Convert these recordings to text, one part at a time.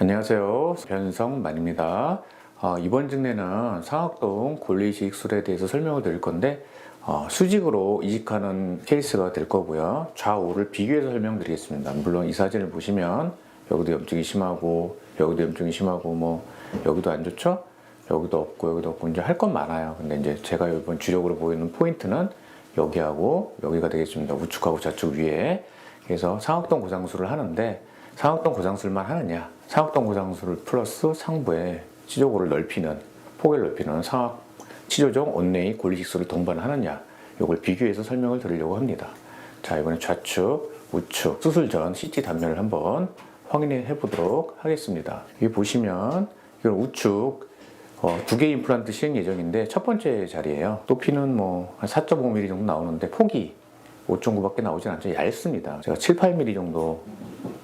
안녕하세요. 변성만입니다. 이번 증례는 상악동 골리이식술에 대해서 설명을 드릴 건데 수직으로 이식하는 케이스가 될 거고요. 좌우를 비교해서 설명드리겠습니다. 물론 이 사진을 보시면 여기도 염증이 심하고 여기도 염증이 심하고 뭐 여기도 안 좋죠? 여기도 없고 이제 할 건 많아요. 근데 이제 제가 이번 주력으로 보이는 포인트는 여기하고 여기가 되겠습니다. 우측하고 좌측 위에. 그래서 상악동 고상술을 하는데 상악동 고상술만 하느냐? 상악동 고상술 플러스 상부에 치조골을 넓히는, 폭을 넓히는 상악 치조종 온내의 골리식술을 동반하느냐? 이걸 비교해서 설명을 드리려고 합니다. 자, 이번에 좌측, 우측 수술 전 CT 단면을 한번 확인해 보도록 하겠습니다. 여기 보시면 이건 우측 두 개 임플란트 시행 예정인데 첫 번째 자리예요. 높이는 뭐 한 4.5mm 정도 나오는데 폭이 5.9밖에 나오진 않죠. 얇습니다. 제가 7, 8mm 정도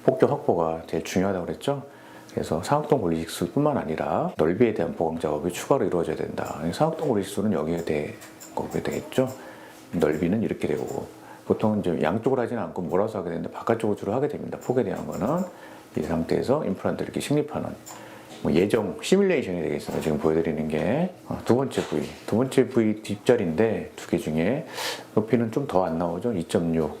폭격 확보가 제일 중요하다고 그랬죠. 그래서 상악동 골리식술뿐만 아니라 넓이에 대한 보강 작업이 추가로 이루어져야 된다. 상악동 골리식술은 여기에 거기에 되겠죠. 넓이는 이렇게 되고 보통 이제 양쪽으로 하지는 않고 몰아서 하게 되는데 바깥쪽으로 주로 하게 됩니다. 폭에 대한 거는 이 상태에서 임플란트 이렇게 식립하는 예정 시뮬레이션이 되겠습니다. 지금 보여드리는 게 두 번째 부위 뒷자리인데 두 개 중에 높이는 좀 더 안 나오죠. 2.6,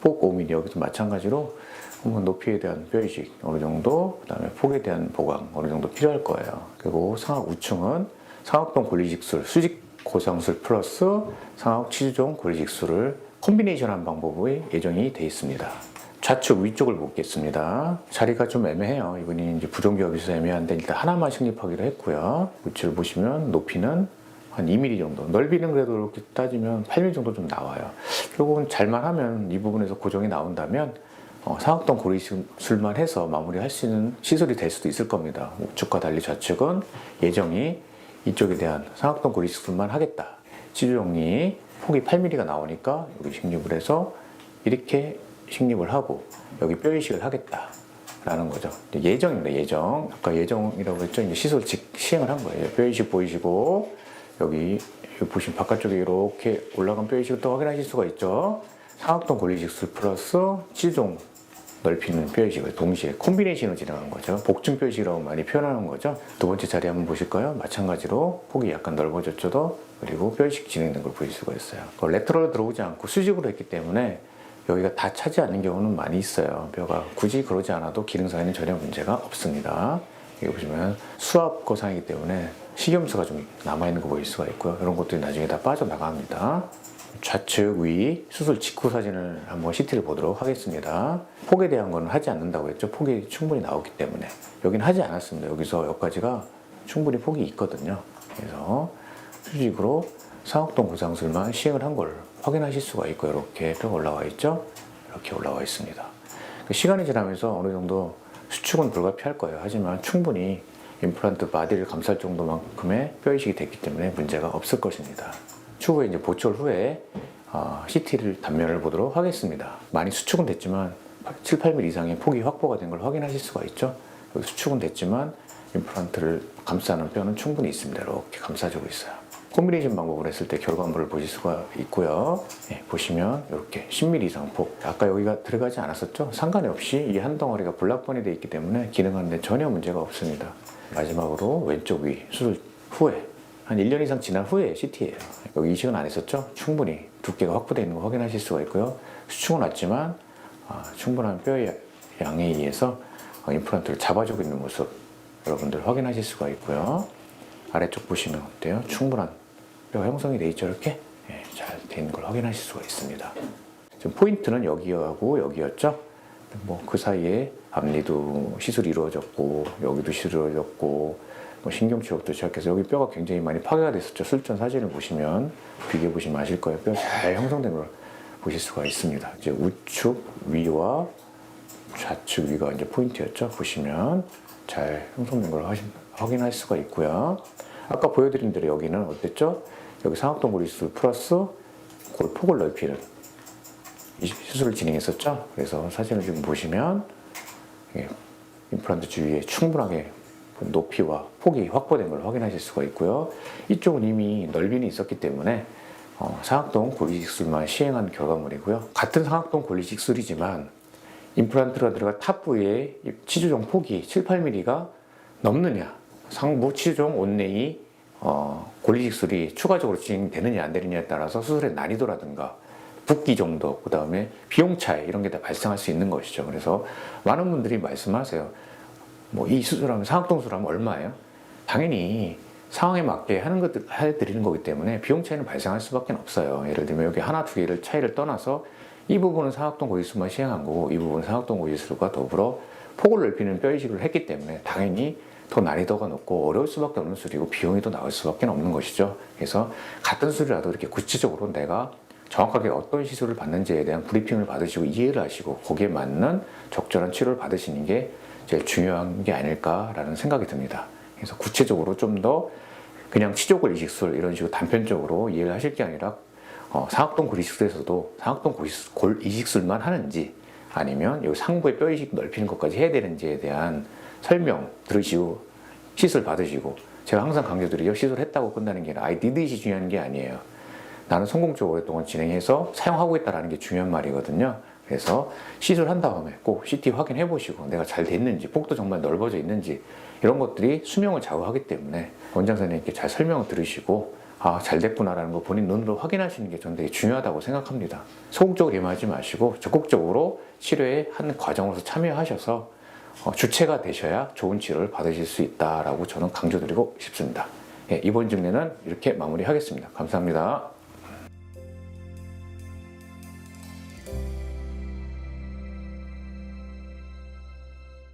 폭 5mm 여기도 마찬가지로 높이에 대한 뼈이식 어느 정도, 그 다음에 폭에 대한 보강 어느 정도 필요할 거예요. 그리고 상악 우층은 상악동 골리식술, 수직 고상술 플러스 상악 치주종 골리식술을 콤비네이션한 방법의 예정이 되어 있습니다. 좌측 위쪽을 보겠습니다. 자리가 좀 애매해요. 이분이 이제 부종기업이 있어서 애매한데 일단 하나만 식립하기로 했고요. 위치를 보시면 높이는 한 2mm 정도, 넓이는 그래도 이렇게 따지면 8mm 정도 좀 나와요. 결국은 잘만 하면 이 부분에서 고정이 나온다면 상악동 골리식술만 해서 마무리할 수 있는 시술이 될 수도 있을 겁니다. 우측과 달리 좌측은 예정이 이쪽에 대한 상악동 골리식술만 하겠다. 치주정리 폭이 8mm가 나오니까 여기 식립을 해서 이렇게 식립을 하고 여기 뼈이식을 하겠다라는 거죠. 예정입니다. 예정. 아까 예정이라고 했죠. 이제 시술 시행을 한 거예요. 뼈이식 보이시고 여기 보시면 바깥쪽에 이렇게 올라간 뼈이식을 또 확인하실 수가 있죠. 상악동 골리식술 플러스 치종 넓히는 뼈이식을 동시에 콤비네이션으로 진행한 거죠. 복층 뼈이식이라고 많이 표현하는 거죠. 두 번째 자리 한번 보실까요? 마찬가지로 폭이 약간 넓어졌죠. 그리고 뼈이식 진행된 걸 보실 수가 있어요. 레터럴로 들어오지 않고 수직으로 했기 때문에 여기가 다 차지 않는 경우는 많이 있어요. 뼈가 굳이 그러지 않아도 기능상에는 전혀 문제가 없습니다. 여기 보시면 수압 거상이기 때문에 식염수가 좀 남아있는 거 보일 수가 있고요. 이런 것들이 나중에 다 빠져나갑니다. 좌측 위 수술 직후 사진을 한번 CT를 보도록 하겠습니다. 폭에 대한 거는 하지 않는다고 했죠. 폭이 충분히 나오기 때문에. 여기는 하지 않았습니다. 여기서 여기까지가 충분히 폭이 있거든요. 그래서 수직으로 상악동 고상술만 시행을 한 걸 확인하실 수가 있고요. 이렇게 또 올라와 있죠. 이렇게 올라와 있습니다. 시간이 지나면서 어느 정도 수축은 불가피할 거예요. 하지만 충분히 임플란트 바디를 감쌀 정도만큼의 뼈이식이 됐기 때문에 문제가 없을 것입니다. 추후에 이제 보철 후에 CT를 단면을 보도록 하겠습니다. 많이 수축은 됐지만 7, 8mm 이상의 폭이 확보가 된 걸 확인하실 수가 있죠. 여기 수축은 됐지만 임플란트를 감싸는 뼈는 충분히 있습니다. 이렇게 감싸주고 있어요. 콤비네이션 방법으로 했을 때 결과물을 보실 수가 있고요. 보시면 이렇게 10mm 이상 폭. 아까 여기가 들어가지 않았었죠? 상관이 없이 이 한 덩어리가 블락번이 되어 있기 때문에 기능하는데 전혀 문제가 없습니다. 마지막으로 왼쪽 위 수술 후에 한 1년 이상 지난 후에 CT예요. 여기 이식은 안 했었죠? 충분히 두께가 확보되어 있는 거 확인하실 수가 있고요. 수축은 왔지만 충분한 뼈의 양에 의해서 임플란트를 잡아주고 있는 모습 여러분들 확인하실 수가 있고요. 아래쪽 보시면 어때요? 충분한 뼈가 형성이 되어 있죠. 이렇게 잘 되어 있는 걸 확인하실 수가 있습니다. 지금 포인트는 여기하고 여기였죠. 뭐 그 사이에 앞니도 시술이 이루어졌고 여기도 시술이 이루어졌고 신경치료부터 시작해서 여기 뼈가 굉장히 많이 파괴가 됐었죠. 술전 사진을 보시면 비교해 보시면 아실 거예요. 뼈 잘 형성된 걸 보실 수가 있습니다. 이제 우측 위와 좌측 위가 이제 포인트였죠. 보시면 잘 형성된 걸 확인할 수가 있고요. 아까 보여드린 대로 여기는 어땠죠? 여기 상악동 골리식술 플러스 골폭을 넓히는 이 수술을 진행했었죠. 그래서 사진을 지금 보시면 임플란트 주위에 충분하게 높이와 폭이 확보된 걸 확인하실 수가 있고요. 이쪽은 이미 넓이는 있었기 때문에 상악동 골리식술만 시행한 결과물이고요. 같은 상악동 골리식술이지만 임플란트가 들어간 탑 부위에 치주종 폭이 7, 8mm가 넘느냐, 상부 치주종 온내이 골리식술이 추가적으로 진행되느냐 안 되느냐에 따라서 수술의 난이도라든가 붓기 정도, 그 다음에 비용 차이 이런 게 다 발생할 수 있는 것이죠. 그래서 많은 분들이 말씀하세요. 뭐 이 수술하면 상악동 수술하면 얼마예요? 당연히 상황에 맞게 하는 것들 해드리는 거기 때문에 비용 차이는 발생할 수밖에 없어요. 예를 들면 여기 하나 두 개를 차이를 떠나서 이 부분은 상악동 고지술만 시행한 거고 이 부분은 상악동 고지술과 더불어 폭을 넓히는 뼈 이식을 했기 때문에 당연히 더 난이도가 높고 어려울 수밖에 없는 수술이고 비용이 더 나올 수밖에 없는 것이죠. 그래서 같은 수술이라도 이렇게 구체적으로 내가 정확하게 어떤 시술을 받는지에 대한 브리핑을 받으시고 이해를 하시고 거기에 맞는 적절한 치료를 받으시는 게 제일 중요한 게 아닐까라는 생각이 듭니다. 그래서 구체적으로 좀 더 그냥 치조골 이식술 이런 식으로 단편적으로 이해를 하실 게 아니라 상악동 골이식술에서도 상악동 골 이식술만 하는지 아니면 여기 상부의 뼈 이식 넓히는 것까지 해야 되는지에 대한 설명 들으시고 시술 받으시고 제가 항상 강조드리죠. 시술했다고 끝나는 게 아니라 I did it이 중요한 게 아니에요. 나는 성공적으로 오랫동안 진행해서 사용하고 있다는 게 중요한 말이거든요. 그래서 시술한 다음에 꼭 CT 확인해 보시고 내가 잘 됐는지 폭도 정말 넓어져 있는지 이런 것들이 수명을 좌우하기 때문에 원장 선생님께 잘 설명을 들으시고 잘 됐구나라는 거 본인 눈으로 확인하시는 게 저는 되게 중요하다고 생각합니다. 소극적으로 임하지 마시고 적극적으로 치료의 한 과정으로서 참여하셔서 주체가 되셔야 좋은 치료를 받으실 수 있다라고 저는 강조드리고 싶습니다. 이번 증례는 이렇게 마무리하겠습니다. 감사합니다.